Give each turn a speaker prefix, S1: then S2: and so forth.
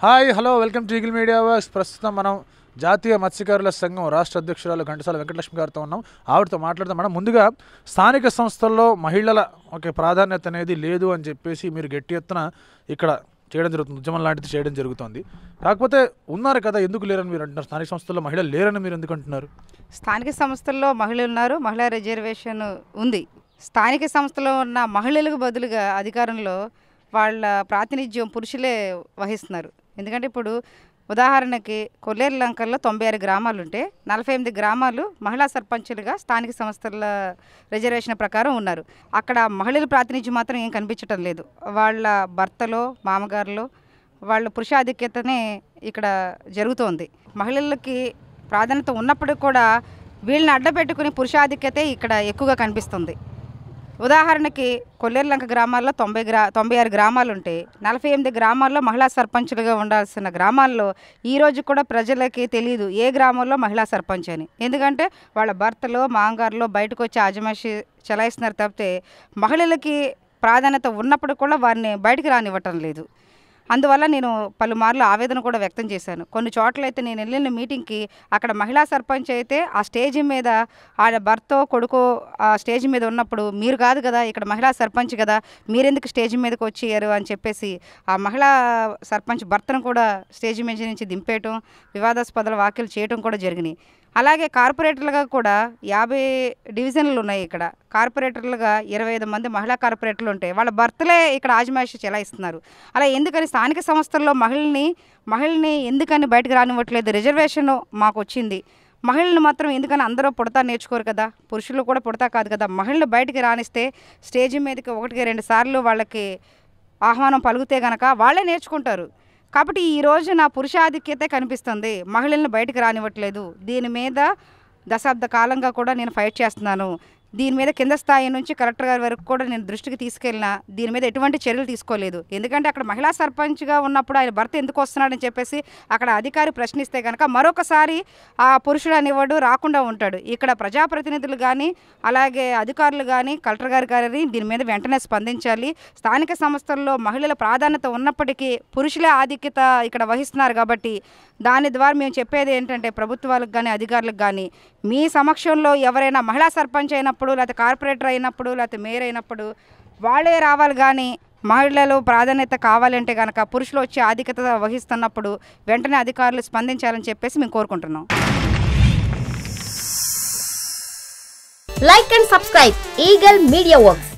S1: Hi hello welcome to eagle media works. ప్రస్తుతం మనం జాతీయ మత్స్యకారుల సంఘం రాష్ట్ర అధ్యక్షురాలు ఘంటసాల వెంకటలక్ష్మి గారితో ఉన్నాం. ఆవిడతో మాట్లాడదాం. మనం ముందుగా స్థానిక సంస్థల్లో మహిళల ప్రాధాన్యత అనేది లేదు అని చెప్పేసి మీరు గట్టి ఎత్తున ఇక్కడ చేయడం జరుగుతుంది, ఉద్యమం లాంటిది చేయడం జరుగుతుంది. కాకపోతే ఉన్నారు కదా, ఎందుకు లేరని మీరు అంటున్నారు? స్థానిక సంస్థల్లో మహిళలు లేరని మీరు ఎందుకు అంటున్నారు?
S2: స్థానిక సంస్థల్లో మహిళలు ఉన్నారు, మహిళా రిజర్వేషన్ ఉంది. స్థానిక సంస్థలో ఉన్న మహిళలకు బదులుగా అధికారంలో వాళ్ళ ప్రాతినిధ్యం పురుషులే వహిస్తున్నారు. ఎందుకంటే ఇప్పుడు ఉదాహరణకి కొల్లేరు లంకల్లో 96 గ్రామాలు ఉంటే 48 గ్రామాలు మహిళా సర్పంచులుగా స్థానిక సంస్థల రిజర్వేషన్ ప్రకారం ఉన్నారు. అక్కడ మహిళల ప్రాతినిధ్యం మాత్రం ఏం కనిపించటం లేదు. వాళ్ళ భర్తలో మామగారులో వాళ్ళ పురుషాధిక్యతనే ఇక్కడ జరుగుతోంది. మహిళలకి ప్రాధాన్యత ఉన్నప్పటికీ కూడా వీళ్ళని అడ్డపెట్టుకుని పురుషాధిక్యతే ఇక్కడ ఎక్కువగా కనిపిస్తుంది. ఉదాహరణకి కొల్లేరు లంక గ్రామాల్లో 96 గ్రామాలు ఉంటే 48 గ్రామాల్లో మహిళా సర్పంచులుగా ఉండాల్సిన గ్రామాల్లో ఈరోజు కూడా ప్రజలకి తెలియదు ఏ గ్రామంలో మహిళా సర్పంచ్ అని. ఎందుకంటే వాళ్ళ భర్తలో మామగారులో బయటకు వచ్చి ఆజమాయిషి చలాయిస్తున్నారు తప్పితే మహిళలకి ప్రాధాన్యత ఉన్నప్పుడు కూడా వారిని బయటికి రానివ్వటం లేదు. అందువల్ల నేను పలుమార్లు ఆవేదన కూడా వ్యక్తం చేశాను. కొన్ని చోట్ల అయితే నేను వెళ్ళిన మీటింగ్కి అక్కడ మహిళా సర్పంచ్ అయితే ఆ స్టేజ్ మీద ఆడ భర్తో కొడుకో ఆ స్టేజ్ మీద ఉన్నప్పుడు మీరు కాదు కదా ఇక్కడ మహిళా సర్పంచ్ కదా, మీరెందుకు స్టేజ్ మీదకి వచ్చారు అని చెప్పేసి ఆ మహిళా సర్పంచ్ భర్తను కూడా స్టేజ్ మీద నుంచి దింపేయటం, వివాదాస్పద వ్యాఖ్యలు చేయటం కూడా జరిగినాయి. అలాగే కార్పొరేటర్లుగా కూడా 50 డివిజన్లు ఉన్నాయి. ఇక్కడ కార్పొరేటర్లుగా 25 మంది మహిళా కార్పొరేటర్లు ఉంటే వాళ్ళ భర్తలే ఇక్కడ ఆజమాయిషి చెలాయిస్తున్నారు. అలా ఎందుకని స్థానిక సంస్థల్లో మహిళల్ని ఎందుకని బయటకు రానివ్వట్లేదు? రిజర్వేషన్ మాకు వచ్చింది, మహిళలు మాత్రం ఎందుకని అందరూ పుడతా నేర్చుకోరు కదా, పురుషులు కూడా పుడతా కాదు కదా, మహిళలు బయటికి రానిస్తే స్టేజ్ మీదకి 1-2 సార్లు వాళ్ళకి ఆహ్వానం పలిగితే కనుక వాళ్ళే నేర్చుకుంటారు. కాబట్టి ఈరోజు నా పురుషాధిక్యతే కనిపిస్తుంది, మహిళలను బయటకు రానివ్వట్లేదు. దీని మీద దశాబ్ద కాలంగా కూడా నేను ఫైట్ చేస్తున్నాను. దీని మీద కింద స్థాయి నుంచి కలెక్టర్ గారి వరకు కూడా నేను దృష్టికి తీసుకెళ్ళినా దీని మీద ఎటువంటి చర్యలు తీసుకోలేదు. ఎందుకంటే అక్కడ మహిళా సర్పంచ్గా ఉన్నప్పుడు ఆయన భర్త ఎందుకు వస్తున్నాడని చెప్పేసి అక్కడ అధికారి ప్రశ్నిస్తే కనుక మరొకసారి ఆ పురుషుడు అనేవాడు రాకుండా ఉంటాడు. ఇక్కడ ప్రజాప్రతినిధులు కానీ అలాగే అధికారులు కానీ కలెక్టర్ గారు కానీ దీని మీద వెంటనే స్పందించాలి. స్థానిక సంస్థల్లో మహిళల ప్రాధాన్యత ఉన్నప్పటికీ పురుషులే ఆధిక్యత ఇక్కడ వహిస్తున్నారు. కాబట్టి దాని ద్వారా మేము చెప్పేది ఏంటంటే ప్రభుత్వాలకు కానీ అధికారులకు కానీ మీ సమక్షంలో ఎవరైనా మహిళా సర్పంచ్ అయినప్పుడు లేకపోతే కార్పొరేటర్ అయినప్పుడు లేకపోతే మేయర్ అయినప్పుడు వాళ్ళే రావాలి. కానీ మహిళలు ప్రాధాన్యత కావాలంటే కనుక పురుషులు వచ్చి ఆధిక్యత వహిస్తున్నప్పుడు వెంటనే అధికారులు స్పందించాలని చెప్పేసి మేము కోరుకుంటున్నాం.
S3: Like and subscribe Eagle Media Works.